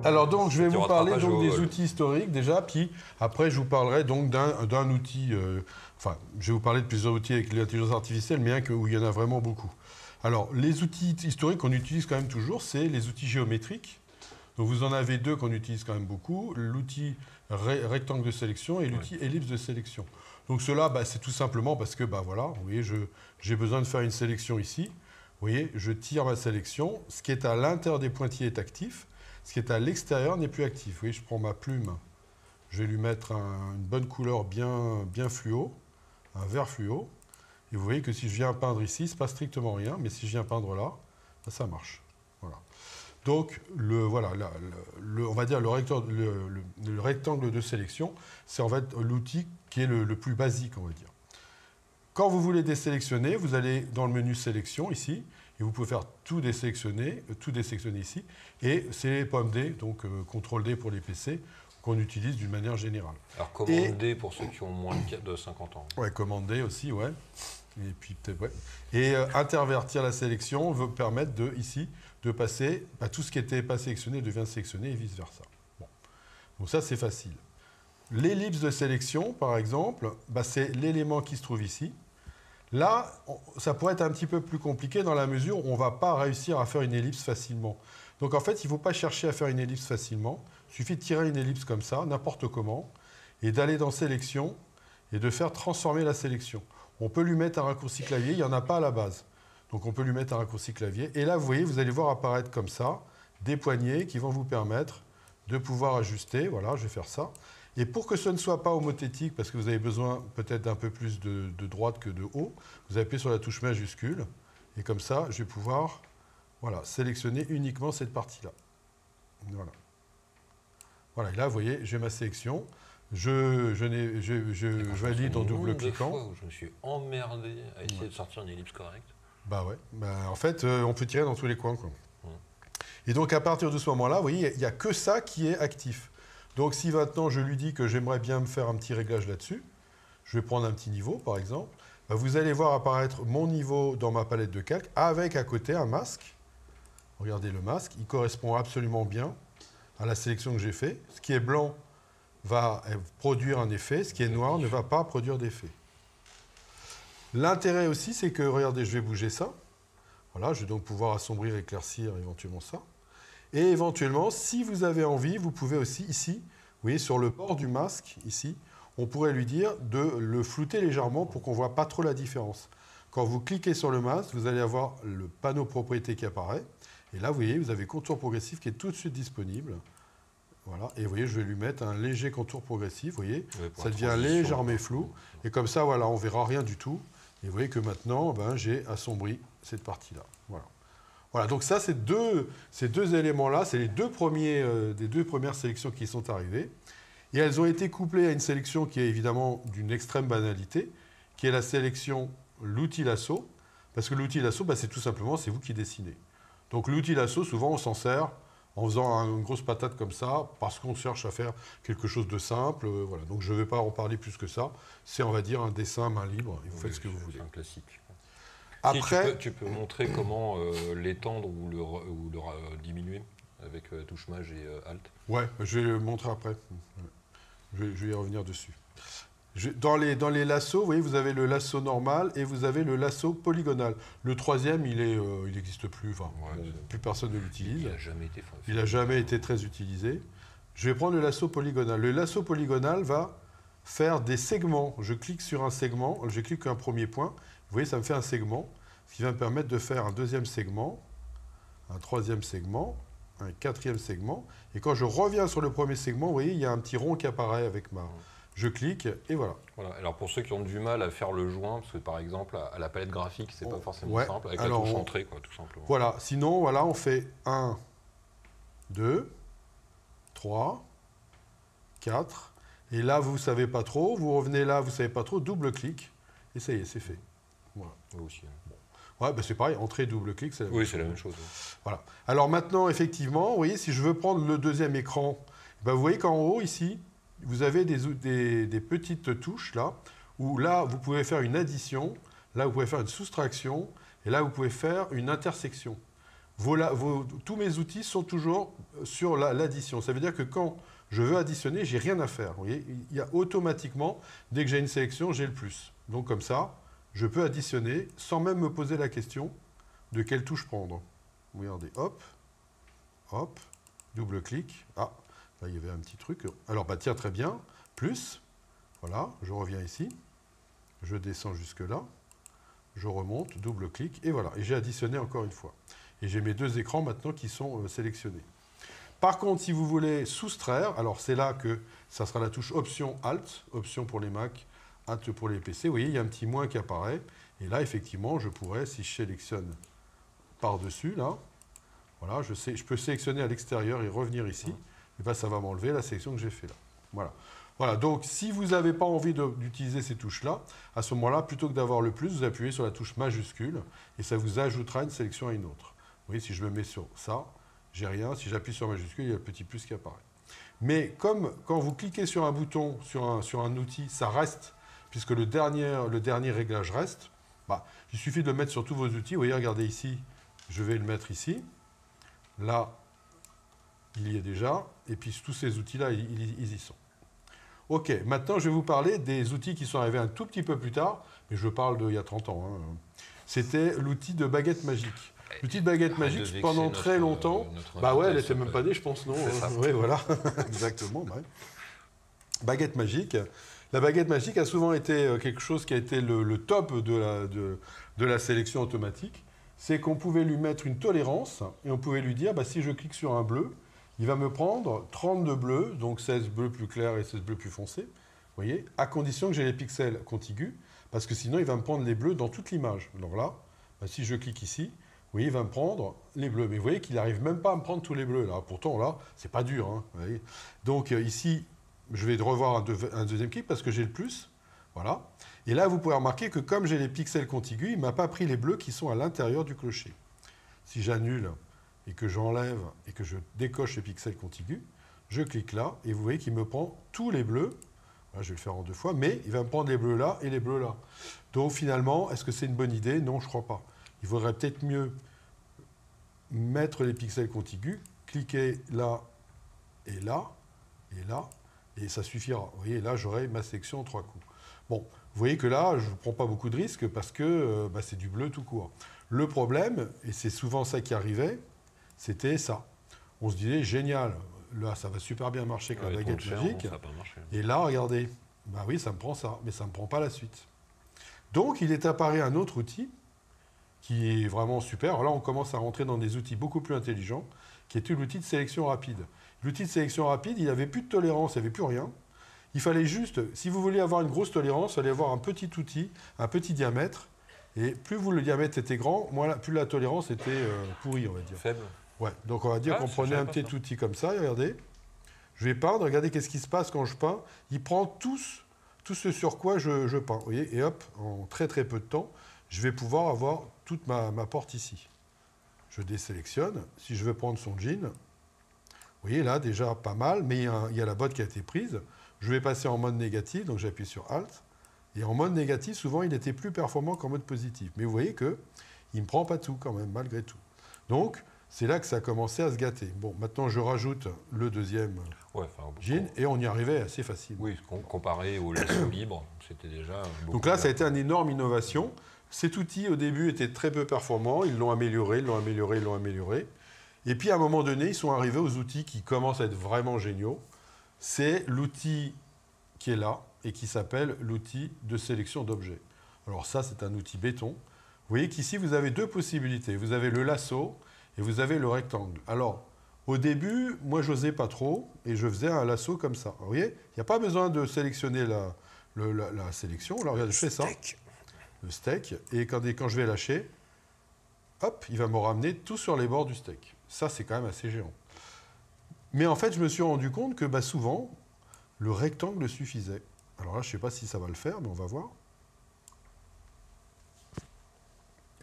Alors donc, je vais vous parler donc, des au vol. outils historiques déjà, puis après je vous parlerai donc d'un outil, enfin je vais vous parler de plusieurs outils avec l'intelligence artificielle, mais où il y en a vraiment beaucoup. Alors les outils historiques qu'on utilise quand même toujours, c'est les outils géométriques. Donc vous en avez deux qu'on utilise quand même beaucoup, l'outil rectangle de sélection et l'outil ellipse de sélection. Donc cela, bah, c'est tout simplement parce que, bah, voilà, vous voyez, j'ai besoin de faire une sélection ici. Vous voyez, je tire ma sélection, ce qui est à l'intérieur des pointillés est actif. Ce qui est à l'extérieur n'est plus actif. Vous voyez, je prends ma plume, je vais lui mettre une bonne couleur bien fluo, un vert fluo. Et vous voyez que si je viens peindre ici, il ne se passe strictement rien, mais si je viens peindre là, ça marche. Voilà. Donc, voilà, on va dire le rectangle de sélection, c'est en fait l'outil qui est le plus basique, on va dire. Quand vous voulez désélectionner, vous allez dans le menu sélection ici, et vous pouvez faire tout désélectionner ici. Et c'est les pommes D, donc CTRL D pour les PC, qu'on utilise d'une manière générale. Alors commande D pour ceux qui ont moins de 50 ans. Ouais, commande D aussi, ouais. Et puis peut-être, ouais. Et intervertir la sélection veut permettre ici de passer, bah, tout ce qui n'était pas sélectionné devient sélectionné et vice-versa. Bon. Donc ça, c'est facile. L'ellipse de sélection, par exemple, bah, c'est l'élément qui se trouve ici. Là, ça pourrait être un petit peu plus compliqué dans la mesure où on ne va pas réussir à faire une ellipse facilement. Donc en fait, il ne faut pas chercher à faire une ellipse facilement. Il suffit de tirer une ellipse comme ça, n'importe comment, et d'aller dans Sélection et de faire transformer la sélection. On peut lui mettre un raccourci clavier, il n'y en a pas à la base. Donc on peut lui mettre un raccourci clavier. Et là, vous voyez, vous allez voir apparaître comme ça des poignées qui vont vous permettre de pouvoir ajuster. Voilà, je vais faire ça. Et pour que ce ne soit pas homothétique, parce que vous avez besoin peut-être d'un peu plus de droite que de haut, vous appuyez sur la touche majuscule. Et comme ça, je vais pouvoir sélectionner uniquement cette partie-là. Voilà. Voilà, et là, vous voyez, j'ai ma sélection. Je valide en double-cliquant. Je me suis emmerdé à essayer de sortir une ellipse correcte. Bah ouais. Bah, en fait, on peut tirer dans tous les coins, quoi. Et donc, à partir de ce moment-là, vous voyez, il n'y a que ça qui est actif. Donc, si maintenant, je lui dis que j'aimerais bien me faire un petit réglage là-dessus, je vais prendre un petit niveau, par exemple, bah, vous allez voir apparaître mon niveau dans ma palette de calque, avec à côté un masque. Regardez le masque, il correspond absolument bien à la sélection que j'ai faite. Ce qui est blanc va produire un effet, ce qui est noir ne va pas produire d'effet. L'intérêt aussi, c'est que, regardez, je vais bouger ça. Voilà, je vais donc pouvoir assombrir, éclaircir éventuellement ça. Et éventuellement, si vous avez envie, vous pouvez aussi ici, vous voyez, sur le bord du masque, ici, on pourrait lui dire de le flouter légèrement pour qu'on ne voit pas trop la différence. Quand vous cliquez sur le masque, vous allez avoir le panneau propriété qui apparaît. Et là, vous voyez, vous avez contour progressif qui est tout de suite disponible. Voilà, et vous voyez, je vais lui mettre un léger contour progressif, vous voyez, ça devient légèrement flou. Et comme ça, voilà, on ne verra rien du tout. Et vous voyez que maintenant, ben, j'ai assombri cette partie-là. Voilà. Voilà, donc ça, ces deux éléments-là, c'est les des deux premières sélections qui sont arrivées. Et elles ont été couplées à une sélection qui est évidemment d'une extrême banalité, qui est la sélection, l'outil lasso. Parce que l'outil lasso, ben, c'est tout simplement, c'est vous qui dessinez. Donc l'outil lasso, souvent, on s'en sert en faisant une grosse patate comme ça, parce qu'on cherche à faire quelque chose de simple. Voilà. Donc je ne vais pas en parler plus que ça. C'est, on va dire, un dessin main libre, et vous faites ce que vous voulez. C'est un classique. Après, si, tu peux montrer comment l'étendre ou le diminuer avec touche Maj et Alt. Ouais, je vais le montrer après. Je vais y revenir dessus. Dans les lassos, vous voyez, vous avez le lasso normal et vous avez le lasso polygonal. Le troisième, il n'existe plus. Enfin, plus personne ne l'utilise. Il n'a jamais été très utilisé. Je vais prendre le lasso polygonal. Le lasso polygonal va faire des segments. Je clique sur un segment, je clique sur un premier point. Vous voyez, ça me fait un segment, ce qui va me permettre de faire un deuxième segment, un troisième segment, un quatrième segment. Et quand je reviens sur le premier segment, vous voyez, il y a un petit rond qui apparaît avec ma... Je clique et voilà. Voilà. Alors pour ceux qui ont du mal à faire le joint, parce que par exemple à la palette graphique, c'est pas forcément simple, avec la touche entrée, quoi, tout simplement. Voilà, sinon, voilà, on fait 1, 2, 3, 4. Et là, vous ne savez pas trop, vous revenez là, vous ne savez pas trop, double-clic, et ça y est, c'est fait. Voilà. Oui, aussi. Bon. Ouais, bah c'est pareil, entrée, double-clic, c'est la même chose. Oui, c'est la même chose. Oui. Voilà. Alors maintenant, effectivement, vous voyez, si je veux prendre le deuxième écran, bah, vous voyez qu'en haut, ici, vous avez des petites touches, là, où là, vous pouvez faire une addition, là, vous pouvez faire une soustraction, et là, vous pouvez faire une intersection. tous mes outils sont toujours sur l'addition. Ça veut dire que quand je veux additionner, j'ai rien à faire. Vous voyez, il y a automatiquement, dès que j'ai une sélection, j'ai le plus. Donc comme ça, je peux additionner sans même me poser la question de quelle touche prendre. Regardez, hop, hop, double-clic. Ah, là, il y avait un petit truc. Alors, bah tiens, très bien. Plus, voilà, je reviens ici. Je descends jusque-là. Je remonte, double-clic, et voilà. Et j'ai additionné encore une fois. Et j'ai mes deux écrans maintenant qui sont sélectionnés. Par contre, si vous voulez soustraire, alors c'est là que ça sera la touche Option Alt, Option pour les Mac, Alt pour les PC. Vous voyez, il y a un petit moins qui apparaît. Et là, effectivement, je pourrais, si je sélectionne par-dessus, là, voilà, je peux sélectionner à l'extérieur et revenir ici. Et bien, ça va m'enlever la sélection que j'ai fait là. Voilà. Voilà, donc si vous n'avez pas envie d'utiliser ces touches-là, à ce moment-là, plutôt que d'avoir le plus, vous appuyez sur la touche majuscule et ça vous ajoutera une sélection à une autre. Vous voyez, si je me mets sur ça, j'ai rien. Si j'appuie sur majuscule, il y a le petit plus qui apparaît. Mais comme quand vous cliquez sur un bouton, sur un outil, ça reste, puisque le dernier réglage reste, bah, il suffit de le mettre sur tous vos outils. Vous voyez, regardez ici, je vais le mettre ici. Là, il y est déjà. Et puis tous ces outils-là, ils y sont. Ok, maintenant je vais vous parler des outils qui sont arrivés un tout petit peu plus tard, mais je parle d'il y a 30 ans. Hein. C'était l'outil de baguette magique. L'outil de baguette magique, pendant très longtemps, bah ouais, elle n'était même pas née, je pense, non. Oui, voilà, exactement. Ouais. Baguette magique. La baguette magique a souvent été quelque chose qui a été le top de la sélection automatique. C'est qu'on pouvait lui mettre une tolérance et on pouvait lui dire, bah, si je clique sur un bleu, il va me prendre 32 bleus, donc 16 bleus plus clairs et 16 bleus plus foncés, vous voyez, à condition que j'ai les pixels contigus, parce que sinon il va me prendre les bleus dans toute l'image. Alors là, bah, si je clique ici, vous voyez, il va me prendre les bleus. Mais vous voyez qu'il n'arrive même pas à me prendre tous les bleus, là. Pourtant, là, c'est pas dur, hein, vous voyez. Donc ici, je vais revoir un deuxième clic parce que j'ai le plus, voilà. Et là, vous pouvez remarquer que comme j'ai les pixels contigus, il ne m'a pas pris les bleus qui sont à l'intérieur du clocher. Si j'annule et que j'enlève et que je décoche les pixels contigus, je clique là et vous voyez qu'il me prend tous les bleus. Là, je vais le faire en 2 fois, mais il va me prendre les bleus là et les bleus là. Donc finalement, est-ce que c'est une bonne idée? Non, je ne crois pas. Il faudrait peut-être mieux mettre les pixels contigus, cliquer là, et ça suffira. Vous voyez, là, j'aurai ma sélection en 3 coups. Bon, vous voyez que là, je ne prends pas beaucoup de risques parce que c'est du bleu tout court. Le problème, et c'est souvent ça qui arrivait, c'était ça. On se disait, génial, là, ça va super bien marcher avec la baguette magique. Et là, regardez, bah oui, ça me prend ça, mais ça ne me prend pas la suite. Donc, il est apparu un autre outil qui est vraiment super. Alors là, on commence à rentrer dans des outils beaucoup plus intelligents, qui est l'outil de sélection rapide. L'outil de sélection rapide, il n'avait plus de tolérance, il n'y avait plus rien. Il fallait juste, si vous vouliez avoir une grosse tolérance, il fallait avoir un petit outil, un petit diamètre. Et plus le diamètre était grand, plus la tolérance était pourrie, on va dire. Faible. Ouais, donc on va dire qu'on prenait un petit outil comme ça, regardez. Je vais peindre, regardez qu'est-ce qui se passe quand je peins. Il prend tout ce sur quoi je peins. Vous voyez, et hop, en très très peu de temps, je vais pouvoir avoir toute ma porte ici. Je désélectionne. Si je veux prendre son jean, vous voyez là déjà pas mal, mais il y a la botte qui a été prise. Je vais passer en mode négatif, donc j'appuie sur Alt. Et en mode négatif, souvent, il était plus performant qu'en mode positif. Mais vous voyez qu'il ne me prend pas tout quand même, malgré tout. Donc, c'est là que ça a commencé à se gâter. Bon, maintenant, je rajoute le deuxième jean et on y arrivait assez facilement. Oui, comparé au lasso libre, c'était déjà beaucoup. Donc là, ça a été une énorme innovation. Cet outil, au début, était très peu performant. Ils l'ont amélioré, ils l'ont amélioré, ils l'ont amélioré. Et puis, à un moment donné, ils sont arrivés aux outils qui commencent à être vraiment géniaux. C'est l'outil qui est là et qui s'appelle l'outil de sélection d'objets. Alors ça, c'est un outil béton. Vous voyez qu'ici, vous avez 2 possibilités. Vous avez le lasso et vous avez le rectangle. Alors, au début, moi, je n'osais pas trop et je faisais un lasso comme ça. Vous voyez, il n'y a pas besoin de sélectionner la sélection. Alors, regardez, je fais ça. Le steak. Et quand je vais lâcher, hop, il va me ramener tout sur les bords du steak. Ça, c'est quand même assez géant. Mais en fait, je me suis rendu compte que souvent, le rectangle suffisait. Alors là, je ne sais pas si ça va le faire, mais on va voir.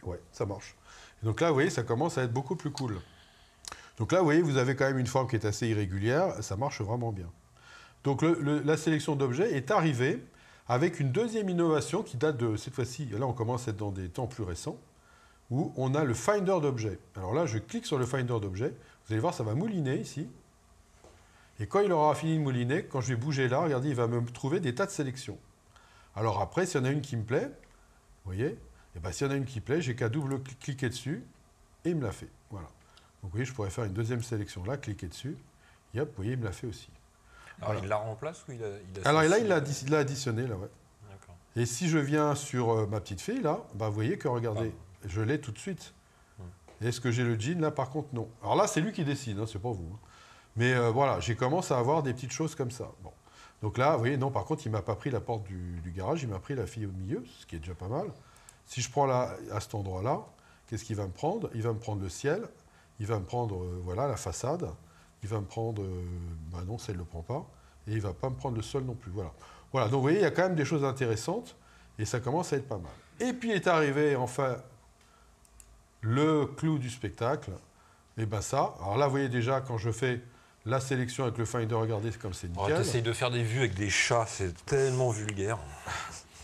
Ouais, ça marche. Et donc là, vous voyez, ça commence à être beaucoup plus cool. Donc là, vous voyez, vous avez quand même une forme qui est assez irrégulière. Ça marche vraiment bien. Donc la sélection d'objets est arrivée avec une deuxième innovation qui date de cette fois-ci. Là, on commence à être dans des temps plus récents. où on a le Finder d'objets. Alors là, je clique sur le Finder d'objets. Vous allez voir, ça va mouliner ici. Et quand il aura fini de mouliner, quand je vais bouger là, regardez, il va me trouver des tas de sélections. Alors après, s'il y en a une qui me plaît, vous voyez, et ben, s'il y en a une qui plaît, j'ai qu'à double-cliquer dessus et il me l'a fait. Voilà. Donc vous voyez, je pourrais faire une deuxième sélection là, cliquer dessus. Et hop, vous voyez, il me l'a fait aussi. Alors voilà. Il la remplace ou il a alors là, il l'a additionné, là, ouais. Et si je viens sur ma petite fille, là, bah, vous voyez que, regardez, je l'ai tout de suite. Est-ce que j'ai le jean? Là, par contre, non. Alors là, c'est lui qui décide, hein, c'est pas vous. Hein. Mais voilà, j'ai commencé à avoir des petites choses comme ça. Bon. Donc là, vous voyez, non, par contre, il ne m'a pas pris la porte du garage, il m'a pris la fille au milieu, ce qui est déjà pas mal. Si je prends là, à cet endroit-là, qu'est-ce qu'il va me prendre? Il va me prendre le ciel, il va me prendre voilà, la façade, il va me prendre... bah non, ça, il ne le prend pas. Et il ne va pas me prendre le sol non plus. Voilà. Voilà, donc vous voyez, il y a quand même des choses intéressantes, et ça commence à être pas mal. Et puis est arrivé, enfin, le clou du spectacle. Et bien ça, alors là, vous voyez déjà, quand je fais la sélection avec le Finder, regardez comme c'est nickel. Tu essayes de faire des vues avec des chats, c'est tellement vulgaire.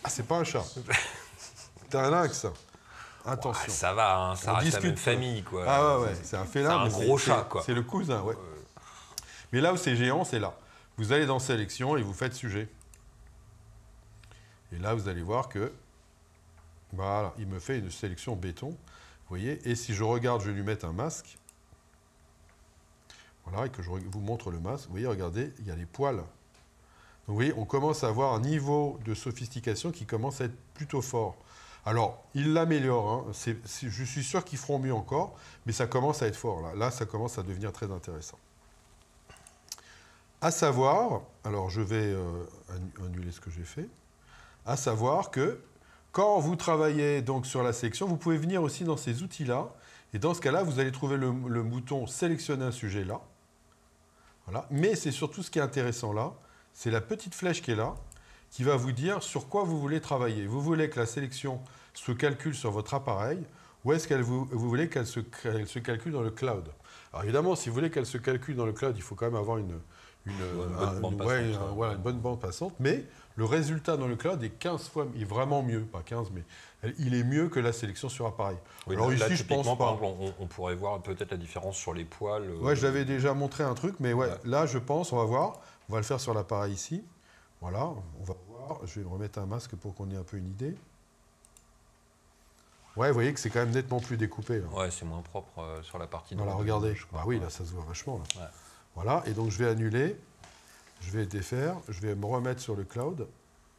Ah, c'est pas un chat. T'es un lynx. Attention. Ouais, ça va, hein, ça reste la même famille, quoi. Ah ouais, c'est un félin. C'est un gros chat, quoi. C'est le cousin, ouais. Mais là où c'est géant, c'est là. Vous allez dans sélection et vous faites sujet. Et là, vous allez voir que, voilà, il me fait une sélection béton. Vous voyez, et si je regarde, je vais lui mettre un masque. Voilà, et que je vous montre le masque. Vous voyez, regardez, il y a les poils. Donc, vous voyez, on commence à avoir un niveau de sophistication qui commence à être plutôt fort. Alors, il l'améliore. Hein. Je suis sûr qu'ils feront mieux encore, mais ça commence à être fort. Là, ça commence à devenir très intéressant. À savoir, alors je vais annuler ce que j'ai fait, à savoir que quand vous travaillez donc sur la sélection, vous pouvez venir aussi dans ces outils-là, et dans ce cas-là, vous allez trouver le bouton « Sélectionner un sujet » là. Voilà. Mais c'est surtout ce qui est intéressant là, c'est la petite flèche qui est là, qui va vous dire sur quoi vous voulez travailler. Vous voulez que la sélection se calcule sur votre appareil, ou est-ce que vous voulez qu'elle se calcule dans le cloud? Alors évidemment, si vous voulez qu'elle se calcule dans le cloud, il faut quand même avoir une bonne bande passante, mais le résultat dans le cloud est 15 fois, il est vraiment mieux, pas 15, mais il est mieux que la sélection sur appareil. Oui, alors là, ici, je pense pas. Par exemple, on pourrait voir peut-être la différence sur les poils. Ouais, je l'avais déjà montré un truc, mais ouais, là, je pense, on va voir, on va le faire sur l'appareil ici. Voilà, on va voir, je vais me remettre un masque pour qu'on ait un peu une idée. Ouais, vous voyez que c'est quand même nettement plus découpé. Là. Ouais, c'est moins propre sur la partie. Voilà, regardez. Ah oui, là, ça se voit vachement. Là. Ouais. Voilà, et donc je vais annuler, je vais défaire, je vais me remettre sur le cloud.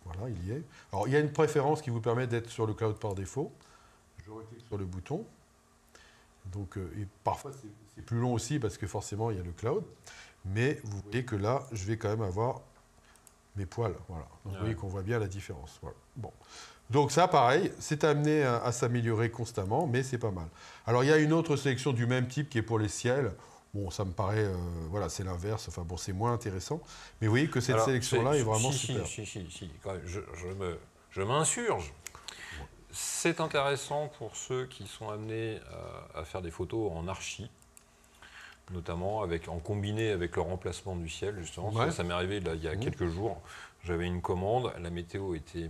Voilà, il y est. Alors, il y a une préférence qui vous permet d'être sur le cloud par défaut. Je reclique sur le bouton. Donc, et parfois, c'est plus long aussi parce que forcément, il y a le cloud. Mais vous voyez que là, je vais quand même avoir mes poils. Voilà. Donc, vous voyez qu'on voit bien la différence. Voilà. Bon. Donc ça, pareil, c'est amené à s'améliorer constamment, mais c'est pas mal. Alors, il y a une autre sélection du même type qui est pour les ciels. Bon, ça me paraît, voilà, c'est l'inverse. Enfin, bon, c'est moins intéressant. Mais vous voyez que cette sélection-là est vraiment super. Je m'insurge. C'est intéressant pour ceux qui sont amenés à faire des photos en archi, notamment en combiné avec le remplacement du ciel, justement. Ouais. Ça m'est arrivé là, il y a quelques jours. J'avais une commande, la météo était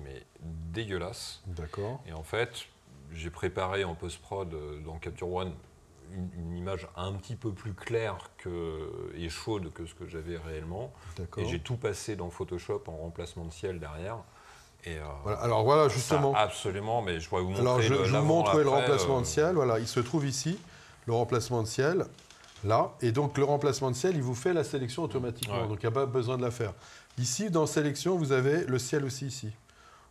dégueulasse. D'accord. Et en fait, j'ai préparé en post-prod dans Capture One une image un petit peu plus claire et chaude que ce que j'avais réellement. Et j'ai tout passé dans Photoshop en remplacement de ciel derrière. Et voilà. Alors voilà, justement. Ça, absolument, mais je pourrais vous montrer. Alors je vous montre le remplacement de ciel. Voilà, il se trouve ici, le remplacement de ciel, là. Et donc le remplacement de ciel, il vous fait la sélection automatiquement. Ouais. Donc il n'y a pas besoin de la faire. Ici, dans sélection, vous avez le ciel aussi ici.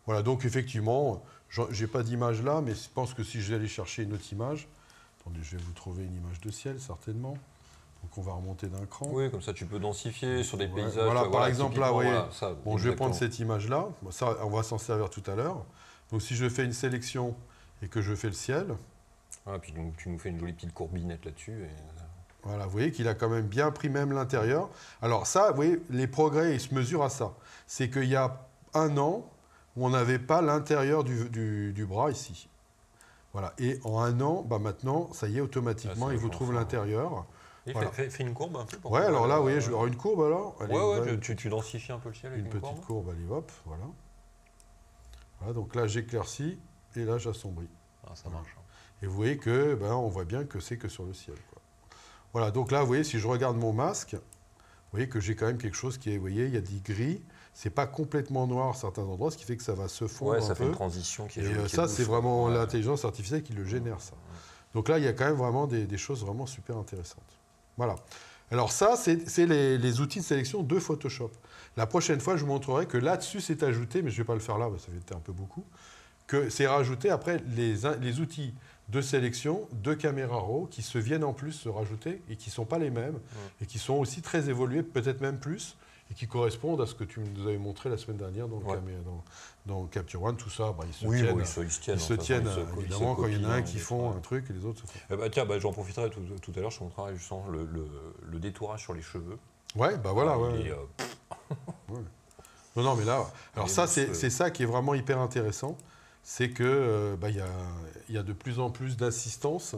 Voilà, donc effectivement, je n'ai pas d'image là, mais je pense que si je vais aller chercher une autre image, attendez, je vais vous trouver une image de ciel, certainement. Donc on va remonter d'un cran. Oui, comme ça tu peux densifier sur des paysages. Voilà, par exemple là, vous voyez, ça, bon, je vais prendre cette image-là. Ça, on va s'en servir tout à l'heure. Donc si je fais une sélection et que je fais le ciel. Ah, puis donc, tu nous fais une jolie petite courbinette là-dessus. Et... Voilà, vous voyez qu'il a quand même bien pris même l'intérieur. Alors ça, vous voyez, les progrès, ils se mesurent à ça. C'est qu'il y a un an, on n'avait pas l'intérieur du bras ici. Voilà. Et en un an, bah maintenant, ça y est, automatiquement, il vous trouve l'intérieur. Voilà. Fais une courbe un peu. Ouais, alors là, vous voyez, je vais avoir une courbe alors. Ouais, tu densifies un peu le ciel avec une petite courbe, allez hop, voilà. Voilà, donc là, j'éclaircis et là, j'assombris. Ah, ça marche. Et vous voyez que, on voit bien que c'est que sur le ciel, quoi. Voilà, donc là, vous voyez, si je regarde mon masque, vous voyez que j'ai quand même quelque chose qui est, vous voyez, il y a du gris. C'est pas complètement noir à certains endroits, ce qui fait que ça va se fondre un peu. Ça fait une transition qui est jolie. Et ça, c'est vraiment l'intelligence artificielle qui le génère, ça. Donc là, il y a quand même vraiment des choses vraiment super intéressantes. Voilà. Alors ça, c'est les outils de sélection de Photoshop. La prochaine fois, je vous montrerai que là-dessus, c'est ajouté, mais je ne vais pas le faire là, parce que ça fait un peu beaucoup, que c'est rajouté après les outils de sélection de caméra RAW qui se viennent en plus se rajouter et qui ne sont pas les mêmes et qui sont aussi très évolués, peut-être même plus, et qui correspondent à ce que tu nous avais montré la semaine dernière dans Capture One, tout ça. Ils se tiennent évidemment, quand il y en a un qui font un truc et les autres se font. Tiens, j'en profiterai tout à l'heure, je te montrerai justement le détourage sur les cheveux. Ouais, voilà. Non, mais là, alors ça, c'est ça qui est vraiment hyper intéressant, c'est que il y a de plus en plus d'assistance.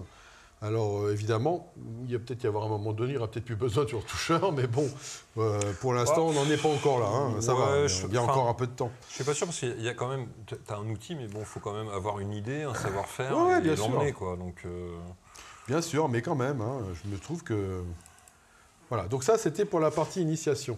Alors évidemment, il y a peut-être y avoir un moment donné, il n'y aura peut-être plus besoin du retoucheur, mais bon, pour l'instant, on n'en est pas encore là. Hein, ça va, il y a encore un peu de temps. Je ne suis pas sûr parce qu'il y a quand même, tu as un outil, mais bon, il faut quand même avoir une idée, un savoir-faire et l'emmener, quoi. Donc, bien sûr, mais quand même, hein, je me trouve que voilà. Donc ça, c'était pour la partie initiation.